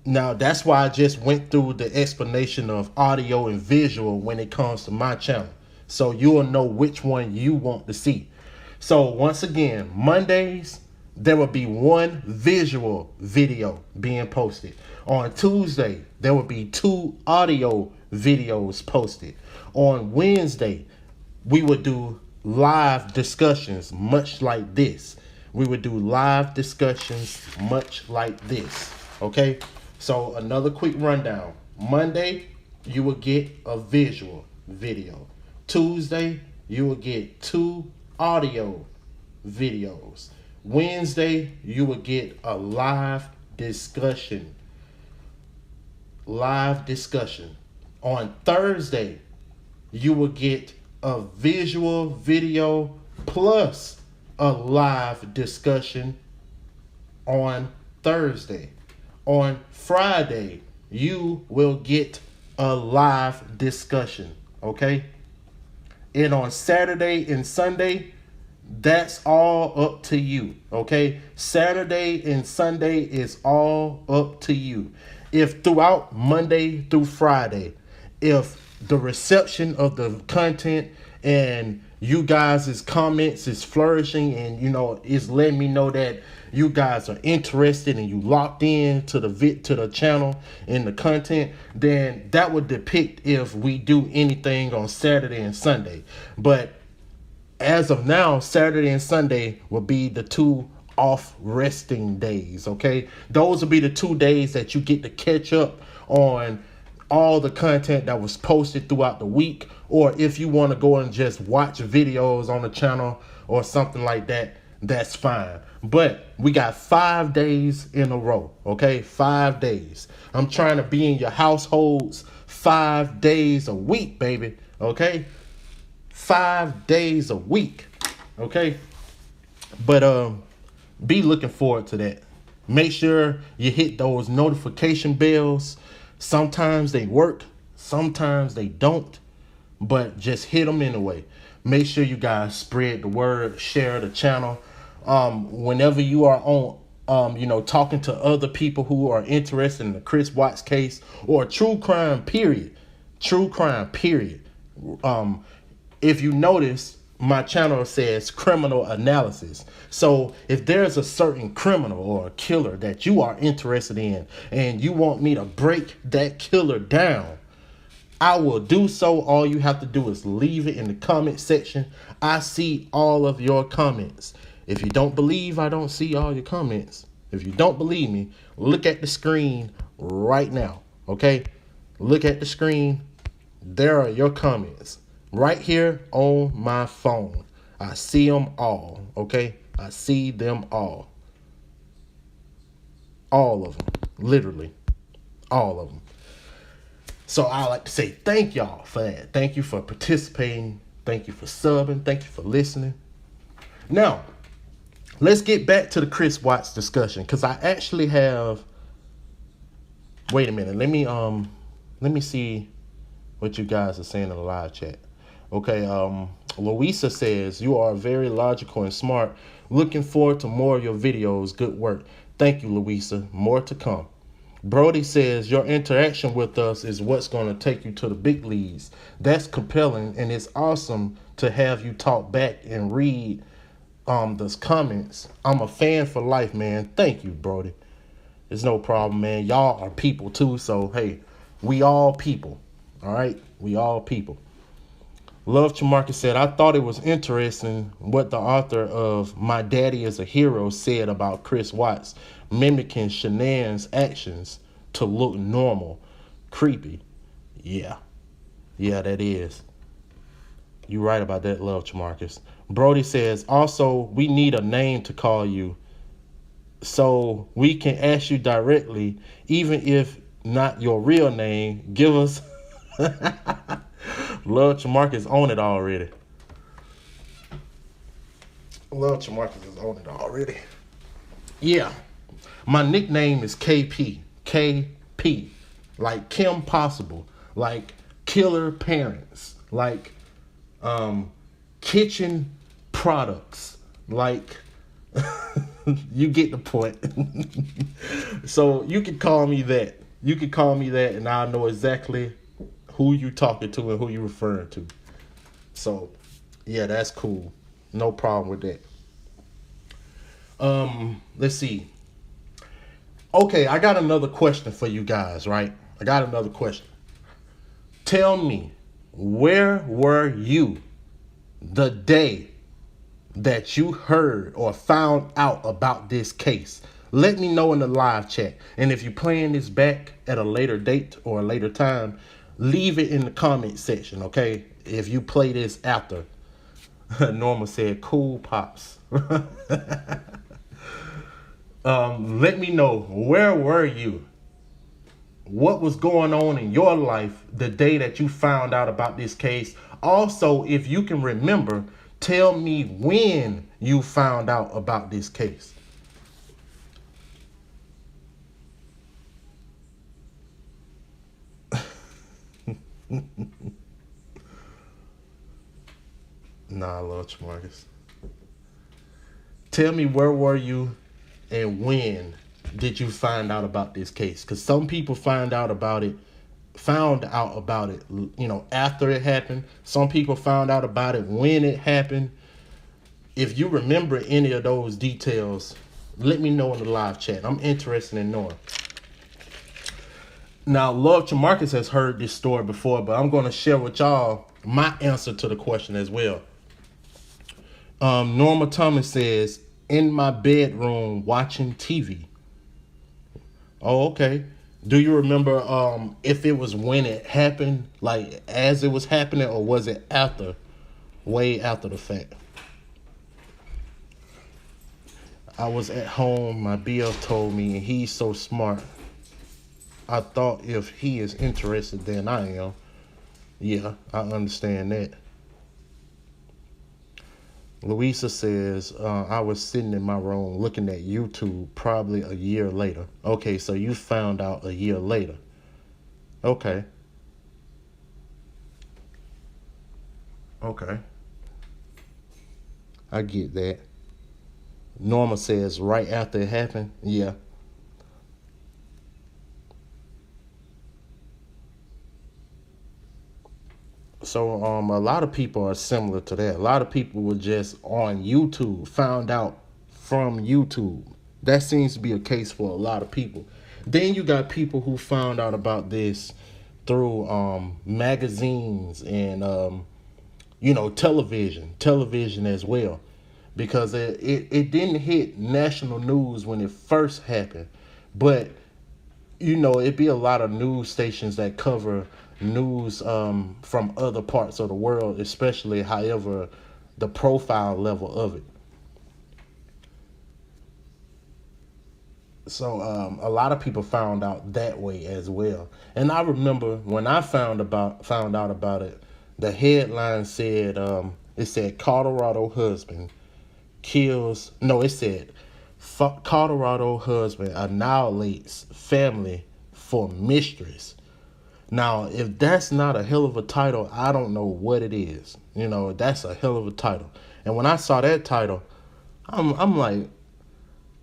Now, that's why I just went through the explanation of audio and visual when it comes to my channel, so you'll know which one you want to see. So once again, Mondays, there will be 1 visual video being posted. On Tuesday, there will be 2 audio videos posted. On Wednesday, we will do live discussions, much like this, we would do live discussions much like this. Okay? So another quick rundown. Monday, you will get a visual video. Tuesday, you will get 2 audio videos. Wednesday, you will get a live discussion. On Thursday, you will get a visual video plus a live discussion on Thursday. On Friday, you will get a live discussion, okay? And on Saturday and Sunday, that's all up to you, okay? Saturday and Sunday is all up to you. If throughout Monday through Friday, if the reception of the content and you guys' comments is flourishing and, is letting me know that you guys are interested and you locked in to the channel and the content, then that would depict if we do anything on Saturday and Sunday. But as of now, Saturday and Sunday will be the 2 off resting days, okay? Those will be the 2 days that you get to catch up on all the content that was posted throughout the week, or if you want to go and just watch videos on the channel or something like that, that's fine. But we got 5 days in a row, okay? 5 days. I'm trying to be in your households 5 days a week, baby, okay? 5 days a week, okay? But be looking forward to that. Make sure you hit those notification bells. Sometimes they work, sometimes they don't, but just hit them anyway. Make sure you guys spread the word, share the channel. Whenever you are on, talking to other people who are interested in the Chris Watts case or true crime period. If you notice, my channel says criminal analysis. So if there's a certain criminal or a killer that you are interested in and you want me to break that killer down, I will do so. All you have to do is leave it in the comment section. I see all of your comments. If you don't believe I don't see all your comments, if you don't believe me, look at the screen right now, okay? Look at the screen. There are your comments. Right here on my phone. I see them all, okay? I see them all. All of them. Literally. All of them. So I like to say thank y'all for that. Thank you for participating. Thank you for subbing. Thank you for listening. Now, let's get back to the Chris Watts discussion, because I actually have... Wait a minute. Let me see what you guys are saying in the live chat. Okay, Louisa says, you are very logical and smart. Looking forward to more of your videos. Good work. Thank you, Louisa. More to come. Brody says, your interaction with us is what's going to take you to the big leagues. That's compelling, and it's awesome to have you talk back and read those comments. I'm a fan for life, man. Thank you, Brody. It's no problem, man. Y'all are people too, so hey, we all people. All right? We all people. Love Chamarcus said, I thought it was interesting what the author of My Daddy is a Hero said about Chris Watts mimicking Shanann's actions to look normal. Creepy. Yeah, that is. You're right about that, Love Chamarcus. Brody says, also, we need a name to call you so we can ask you directly, even if not your real name. Give us... Love Chamarcus on it already. Love Chamarcus is on it already. Yeah. My nickname is KP. KP. Like Kim Possible. Like Killer Parents. Like kitchen products. Like you get the point. So you can call me that. You can call me that and I'll know exactly who you talking to and who you referring to. So, yeah, that's cool. No problem with that. Let's see. Okay, I got another question for you guys, right? I got another question. Tell me, where were you the day that you heard or found out about this case. Let me know in the live chat. And if you're playing this back at a later date or a later time, leave it in the comment section, okay? If you play this after. Norma said, cool pops. Let me know, where were you? What was going on in your life the day that you found out about this case? Also, if you can remember, tell me when you found out about this case. Nah, Lord Marcus. Tell me, where were you and when did you find out about this case? Because some people found out about it, after it happened. Some people found out about it when it happened. If you remember any of those details, let me know in the live chat. I'm interested in knowing. Now, Love Marcus has heard this story before, but I'm going to share with y'all my answer to the question as well. Norma Thomas says, in my bedroom watching TV. Oh, okay. Do you remember if it was when it happened, like as it was happening, or was it after, way after the fact? I was at home, my BF told me, and he's so smart. I thought if he is interested, then I am. Yeah, I understand that. Louisa says, I was sitting in my room looking at YouTube probably a year later. Okay, so you found out a year later. Okay. Okay. I get that. Norma says, right after it happened? Yeah. So a lot of people are similar to that. A lot of people were just on YouTube, found out from YouTube. That seems to be a case for a lot of people. Then you got people who found out about this through magazines and television as well, because it didn't hit national news when it first happened, but it'd be a lot of news stations that cover news from other parts of the world, especially however the profile level of it. So a lot of people found out that way as well. And I remember when I found out about it, the headline said it said Colorado husband kills. No, it said Colorado husband annihilates family for mistress. Now, if that's not a hell of a title, I don't know what it is. That's a hell of a title. And when I saw that title, I'm like,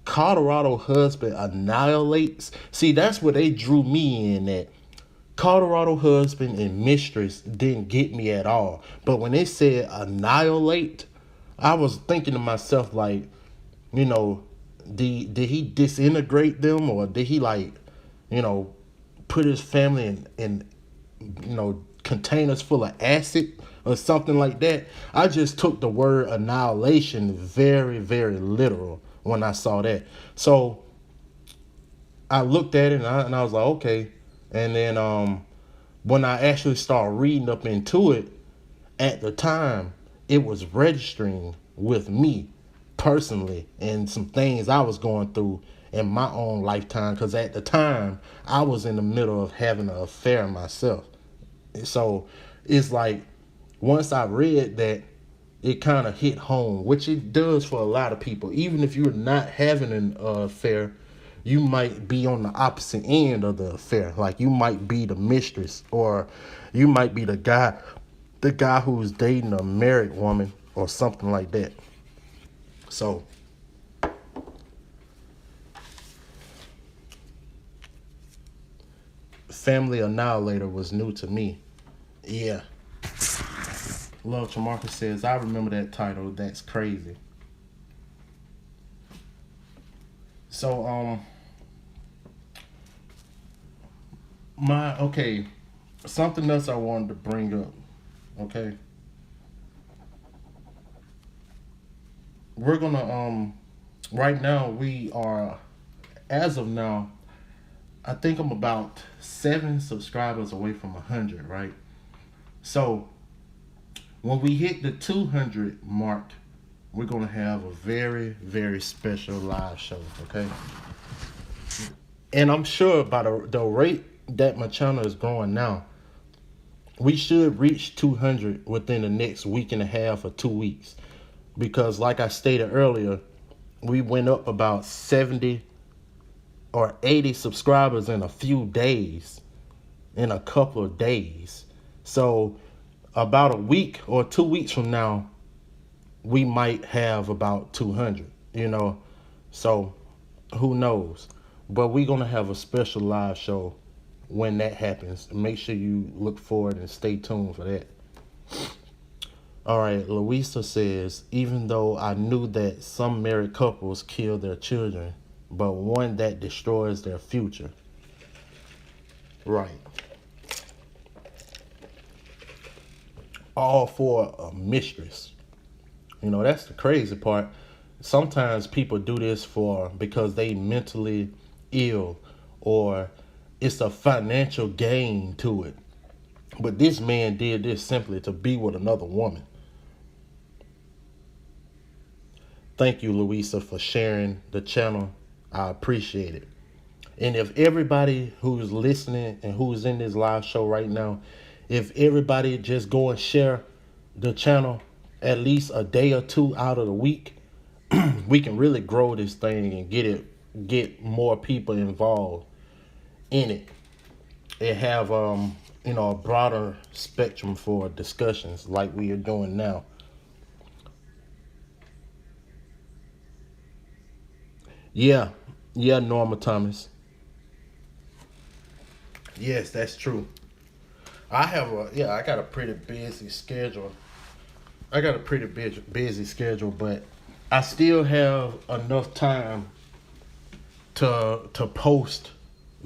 Colorado husband annihilates. See, that's where they drew me in at. Colorado husband and mistress didn't get me at all. But when they said annihilate, I was thinking to myself, like, did he disintegrate them, or did he, like, put his family in containers full of acid or something like that? I just took the word annihilation very, very literal when I saw that. So I looked at it and I was like, okay. And then when I actually started reading up into it, at the time, it was registering with me personally and some things I was going through in my own lifetime, because at the time I was in the middle of having an affair myself. So it's like, once I read that, it kind of hit home, which it does for a lot of people. Even if you're not having an affair, you might be on the opposite end of the affair. Like, you might be the mistress, or you might be the guy who's dating a married woman or something like that. So Family Annihilator was new to me. Yeah. Love Tamarcus says, I remember that title. That's crazy. So something else I wanted to bring up. Okay. we're gonna right now we are, as of now, I think I'm about 7 subscribers away from 100, right? So when we hit the 200 mark, we're gonna have a very, very special live show, okay? And I'm sure by the rate that my channel is growing now, we should reach 200 within the next week and a half or 2 weeks. Because like I stated earlier, we went up about 70 or 80 subscribers in a few days, in a couple of days. So about a week or 2 weeks from now, we might have about 200, you know. So who knows? But we're going to have a special live show when that happens. Make sure you look forward and stay tuned for that. All right, Louisa says, even though I knew that some married couples kill their children, but one that destroys their future. Right. All for a mistress. You know, that's the crazy part. Sometimes people do this for because they mentally ill or it's a financial gain to it. But this man did this simply to be with another woman. Thank you, Louisa, for sharing the channel. I appreciate it. And if everybody who's listening and who's in this live show right now, if everybody just go and share the channel at least a day or two out of the week, we can really grow this thing and get more people involved in it and have a broader spectrum for discussions like we are doing now. Yeah, yeah, Norma Thomas. Yes, that's true. I got a pretty busy schedule. I got a pretty busy schedule, but I still have enough time to post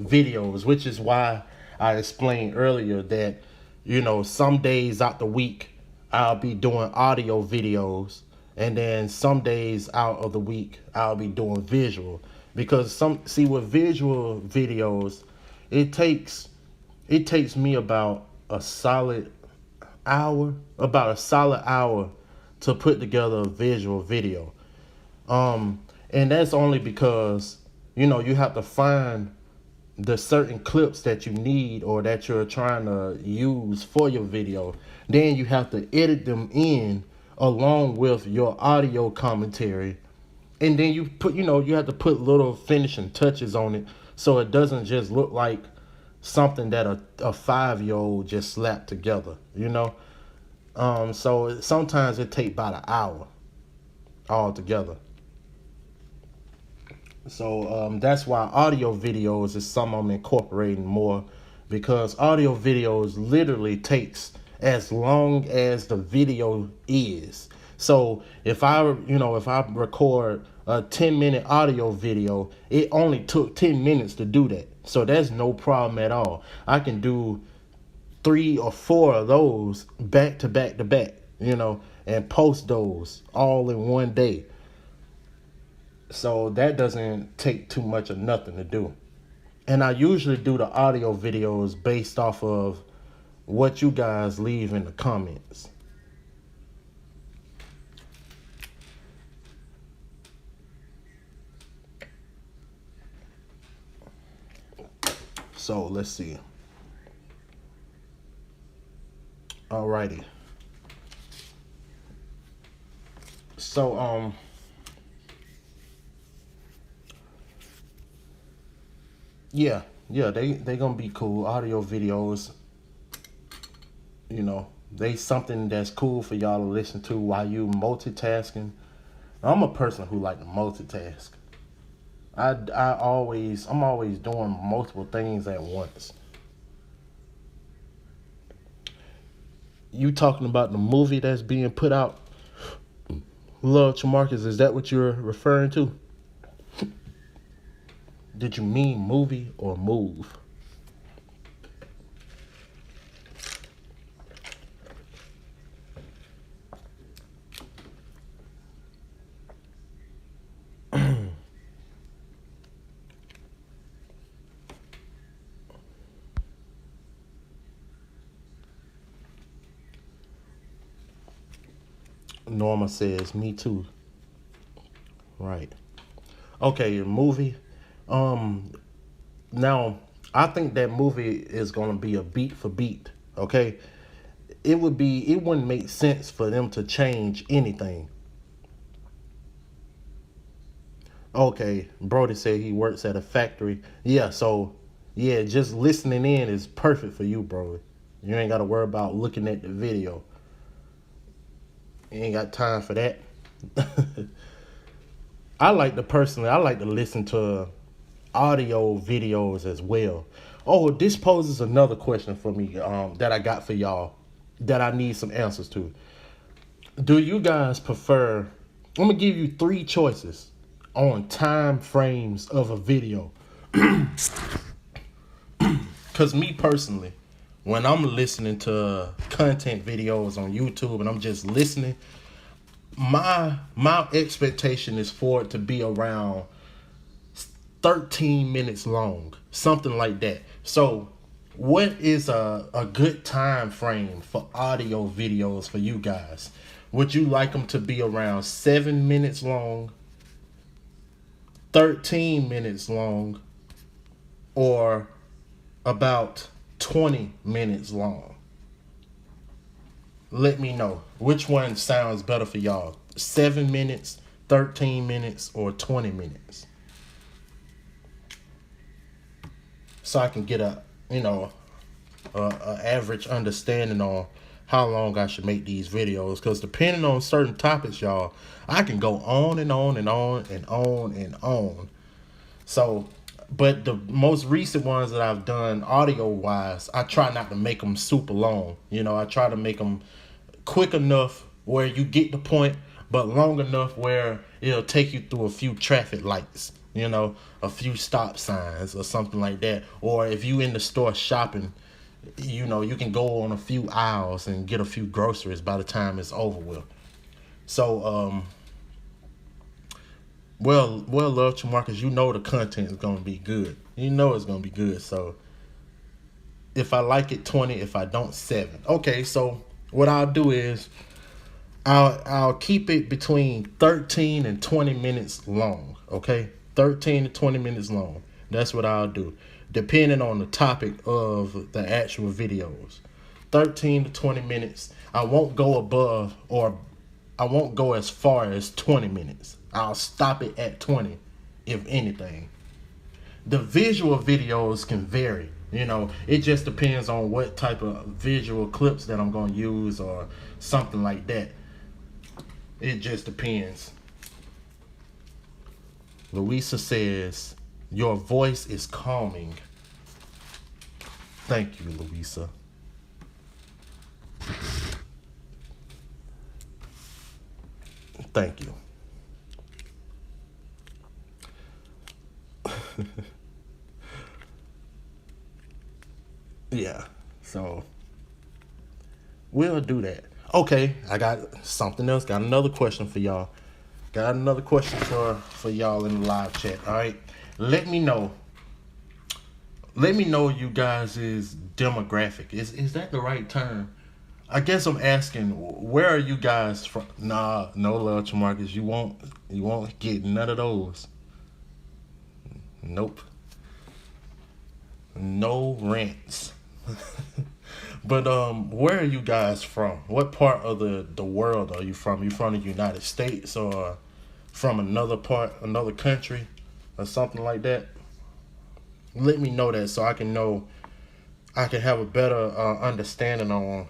videos, which is why I explained earlier that, some days out the week I'll be doing audio videos, and then some days out of the week I'll be doing visual. Because with visual videos, it takes me about a solid hour to put together a visual video. And that's only because, you have to find the certain clips that you need or that you're trying to use for your video. Then you have to edit them in along with your audio commentary. And then you have to put little finishing touches on it so it doesn't just look like something that a 5-year-old just slapped together. So sometimes it take about an hour altogether. So that's why audio videos is something I'm incorporating more, because audio videos literally takes as long as the video is. So if I record a 10-minute audio video, it only took 10 minutes to do that. So that's no problem at all. I can do 3 or 4 of those back to back to back, and post those all in one day. So that doesn't take too much of nothing to do. And I usually do the audio videos based off of what you guys leave in the comments. So let's see. Alrighty. So yeah, they gonna be cool. Audio videos, they something that's cool for y'all to listen to while you multitasking. I'm a person who like to multitask. I'm always doing multiple things at once. You talking about the movie that's being put out, Love to Marcus? Is that what you're referring to? Did you mean movie or move? Norma says, me too. Right. Okay, movie. Um, Now, I think that movie is gonna be a beat for beat. Okay, it wouldn't make sense for them to change anything. Okay, Brody said he works at a factory. Yeah, so yeah, just listening in is perfect for you, bro. You ain't gotta worry about looking at the video. You ain't got time for that. I like to listen to audio videos as well. Oh, this poses another question for me that I got for y'all that I need some answers to. Do you guys prefer? I'm gonna give you three choices on time frames of a video. Cause me personally, when I'm listening to content videos on YouTube and I'm just listening, my expectation is for it to be around 13 minutes long, something like that. So, what is a good time frame for audio videos for you guys? Would you like them to be around 7 minutes long, 13 minutes long, or about 20 minutes long? Let me know which one sounds better for y'all. 7 minutes, 13 minutes, or 20 minutes. So I can get a average understanding on how long I should make these videos. Because depending on certain topics, y'all, I can go on and on and on and on and on. So, but the most recent ones that I've done audio wise, I try not to make them super long. I try to make them quick enough where you get the point, but long enough where it'll take you through a few traffic lights, a few stop signs or something like that. Or if you in the store shopping, you can go on a few aisles and get a few groceries by the time it's over with. So, love to Marcus, the content is gonna be good. It's gonna be good. So if I like it, 20. If I don't, 7. Okay, so what I'll do is I'll keep it between 13 and 20 minutes long. Okay, 13 to 20 minutes long. That's what I'll do, depending on the topic of the actual videos. 13 to 20 minutes. I won't go above, or I won't go as far as 20 minutes. I'll stop it at 20, if anything. The visual videos can vary. It just depends on what type of visual clips that I'm going to use or something like that. It just depends. Louisa says, your voice is calming. Thank you, Louisa. Thank you. Yeah, so we'll do that. Okay, I got something else. Got another question for y'all. Got another question for y'all in the live chat. All right, let me know. Let me know you guys' demographic. Is that the right term? I guess I'm asking, where are you guys from? Nah, no love to Marcus. You won't get none of those. Nope. No rants. But where are you guys from? What part of the world are you from? You from the United States or from another country or something like that? Let me know that so I can have a better understanding on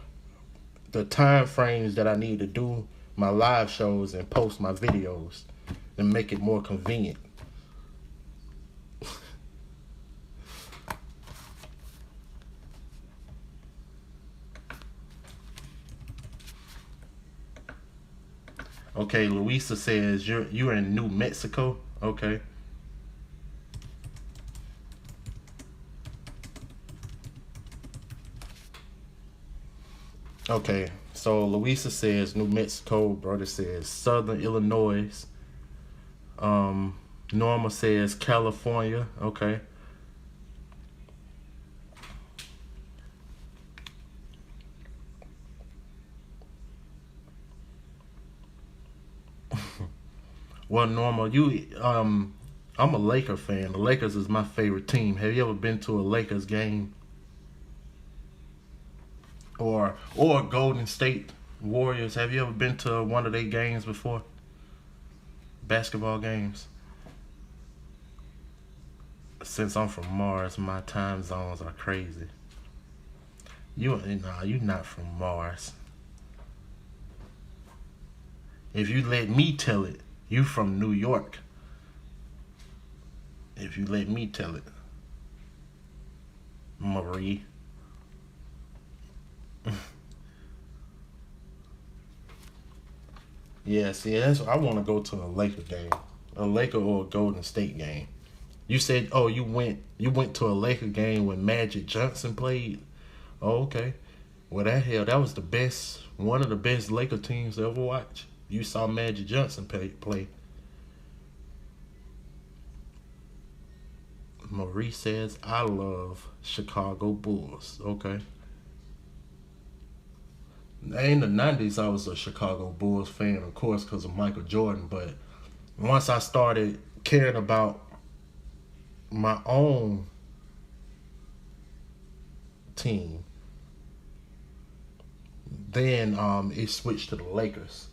the time frames that I need to do my live shows and post my videos and make it more convenient. Okay, Luisa says you're in New Mexico. Okay. Okay, so Luisa says New Mexico. Brother says Southern Illinois. Norma says California. Okay. Well, Norma, I'm a Laker fan. The Lakers is my favorite team. Have you ever been to a Lakers game or Golden State Warriors? Have you ever been to one of their games before? Basketball games. Since I'm from Mars, my time zones are crazy. You're not from Mars. If you let me tell it, you from New York. If you let me tell it, Marie. Yeah, see, I want to go to a Laker game, a Laker or a Golden State game. You said, oh, you went to a Laker game when Magic Johnson played. Oh, okay. Well, that was the best, one of the best Laker teams to ever watch. You saw Magic Johnson play. Marie says, I love Chicago Bulls. Okay. In the 90s, I was a Chicago Bulls fan, of course, because of Michael Jordan. But once I started caring about my own team, then it switched to the Lakers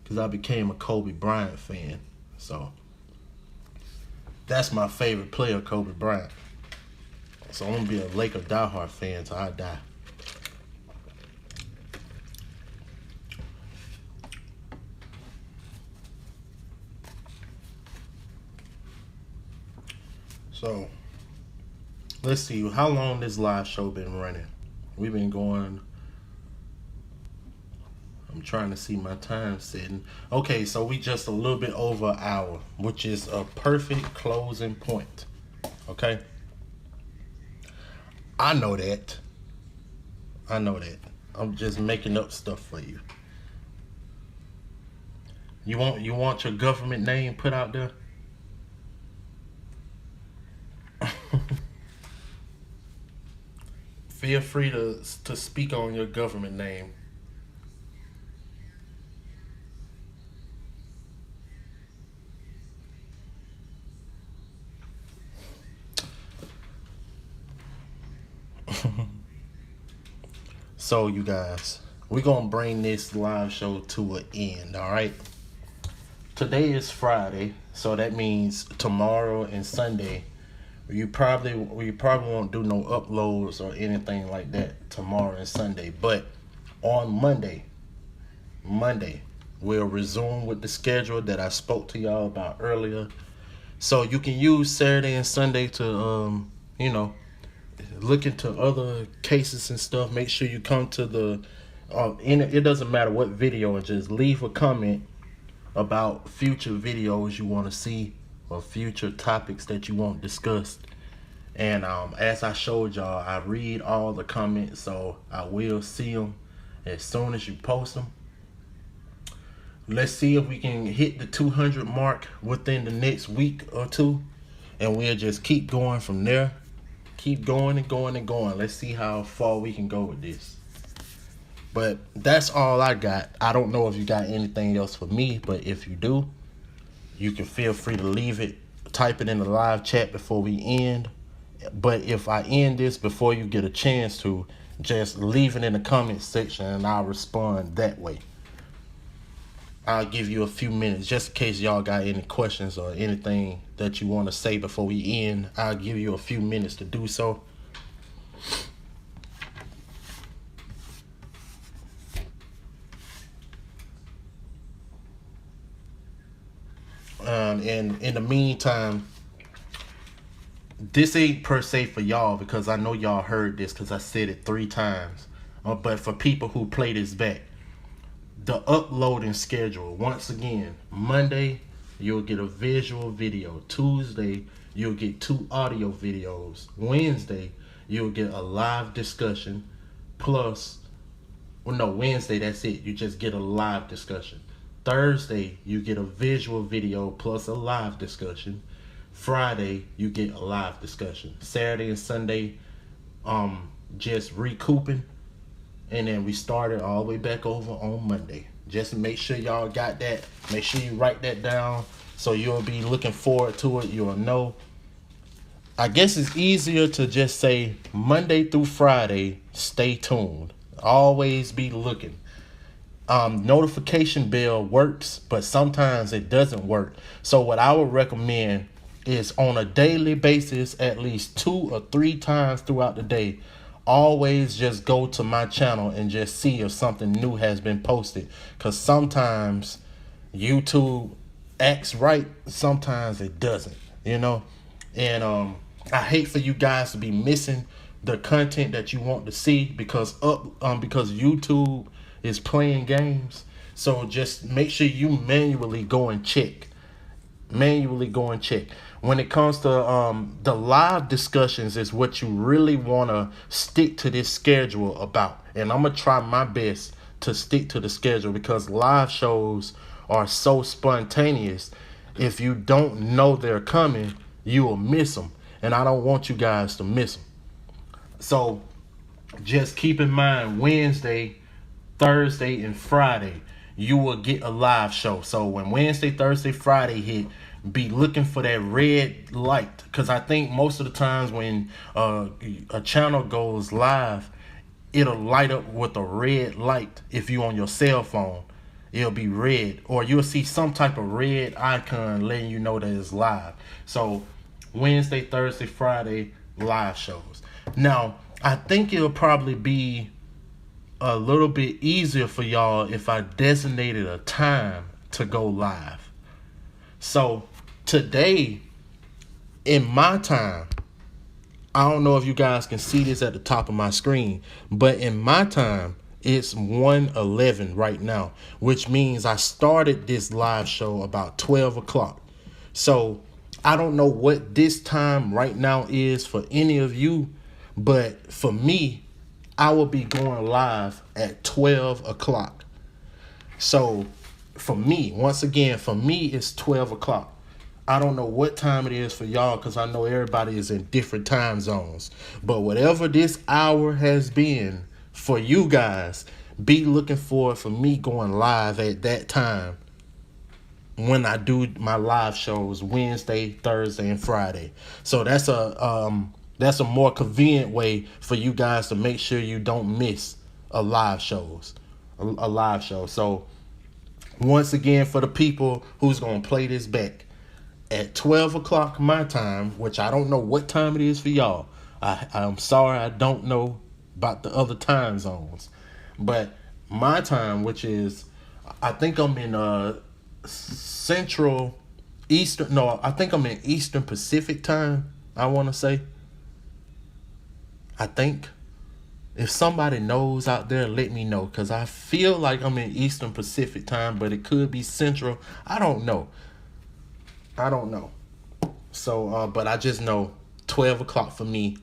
because I became a Kobe Bryant fan. So that's my favorite player, Kobe Bryant. So I'm gonna be a Laker diehard fan till I die. So let's see how long this live show been running. We've been going. I'm trying to see my time setting. Okay, so we just a little bit over an hour, which is a perfect closing point. Okay. I know that. I know that. I'm just making up stuff for you. You want your government name put out there? Feel free to speak on your government name. So you guys, we're gonna bring this live show to an end, all right? Today is Friday, so that means tomorrow and Sunday we probably won't do no uploads or anything like that tomorrow and Sunday. But on Monday, we'll resume with the schedule that I spoke to y'all about earlier. So you can use Saturday and Sunday to you know, look into other cases and stuff. Make sure you come to the it doesn't matter what video, and just leave a comment about future videos you want to see or future topics that you want discussed. And as I showed y'all, I read all the comments, so I will see them as soon as you post them. Let's see if we can hit the 200 mark within the next week or two, and we'll just keep going from there. Keep going and going and going. Let's see how far we can go with this. But that's all I got. I don't know if you got anything else for me, but if you do, you can feel free to leave it, type it in the live chat before we end. But if I end this before you get a chance to, just leave it in the comment section and I'll respond that way. I'll give you a few minutes just in case y'all got any questions or anything that you want to say before we end. I'll give you a few minutes to do so. And in the meantime, this ain't per se for y'all because I know y'all heard this because I said it 3 times. But for people who play this back, the uploading schedule, once again, Monday, you'll get a visual video. Tuesday, you'll get 2 audio videos. Wednesday, you'll get a live discussion. Plus, well, no, Wednesday, that's it. You just get a live discussion. Thursday, you get a visual video plus a live discussion. Friday, you get a live discussion. Saturday and Sunday, just recouping. And then we started all the way back over on Monday. Just make sure y'all got that. Make sure you write that down so you'll be looking forward to it. You'll know. I guess it's easier to just say Monday through Friday, stay tuned. Always be looking. Notification bell works, but sometimes it doesn't work. So what I would recommend is on a daily basis, at least 2 or 3 times throughout the day, always just go to my channel and just see if something new has been posted. Because sometimes YouTube acts right, sometimes it doesn't, And I hate for you guys to be missing the content that you want to see because YouTube is playing games. So just make sure you manually go and check. When it comes to the live discussions is what you really want to stick to this schedule about. And I'm going to try my best to stick to the schedule because live shows are so spontaneous. If you don't know they're coming, you will miss them. And I don't want you guys to miss them. So just keep in mind Wednesday, Thursday, and Friday, you will get a live show. So when Wednesday, Thursday, Friday hit, be looking for that red light. Because I think most of the times when a channel goes live, it'll light up with a red light. If you on your cell phone, it'll be red. Or you'll see some type of red icon letting you know that it's live. So Wednesday, Thursday, Friday, live shows. Now, I think it'll probably be a little bit easier for y'all if I designated a time to go live. So today, in my time, I don't know if you guys can see this at the top of my screen, but in my time, it's 1:11 right now, which means I started this live show about 12 o'clock. So I don't know what this time right now is for any of you, but for me, I will be going live at 12 o'clock. So for me, once again, for me, it's 12 o'clock. I don't know what time it is for y'all because I know everybody is in different time zones. But whatever this hour has been for you guys, be looking forward for me going live at that time when I do my live shows Wednesday, Thursday, and Friday. So that's a more convenient way for you guys to make sure you don't miss a live show. So once again, for the people who's gonna play this back, at 12 o'clock my time, which I don't know what time it is for y'all. I'm sorry, I don't know about the other time zones. But my time, which is, I think I'm in Central, Eastern, no, I think I'm in Eastern Pacific time, I want to say. I think. If somebody knows out there, let me know. Because I feel like I'm in Eastern Pacific time, but it could be Central. I don't know. So, but I just know 12 o'clock for me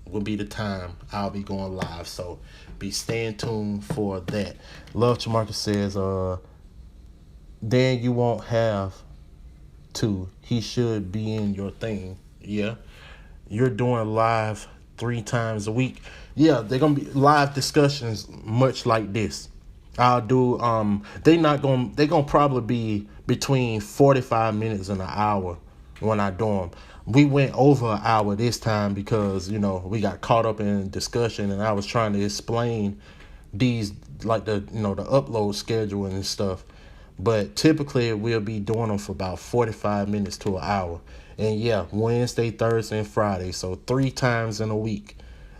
will be the time I'll be going live. So be staying tuned for that. Love Chamarcus says, then you won't have to. He should be in your thing. Yeah. You're doing live 3 times a week. Yeah, they're gonna be live discussions much like this. I'll do they're gonna probably be between 45 minutes and an hour when I do them. We went over an hour this time because we got caught up in discussion and I was trying to explain these, like the the upload schedule and stuff. But typically we'll be doing them for about 45 minutes to an hour. And yeah, Wednesday, Thursday, and Friday. So 3 times in a week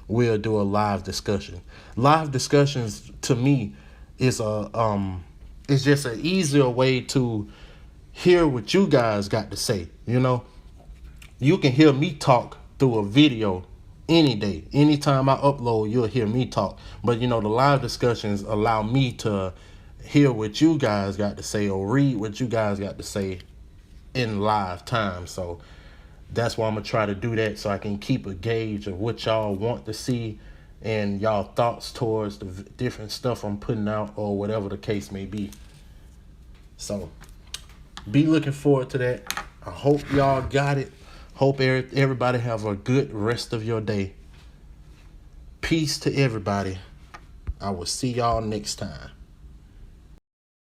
we'll do a live discussion. Live discussions to me is it's just an easier way to hear what you guys got to say. You can hear me talk through a video any day. Anytime I upload, you'll hear me talk. But the live discussions allow me to hear what you guys got to say or read what you guys got to say in live time. So that's why I'm gonna try to do that so I can keep a gauge of what y'all want to see and y'all thoughts towards the different stuff I'm putting out or whatever the case may be. So be looking forward to that. I hope y'all got it. Hope everybody have a good rest of your day. Peace to everybody. I will see y'all next time.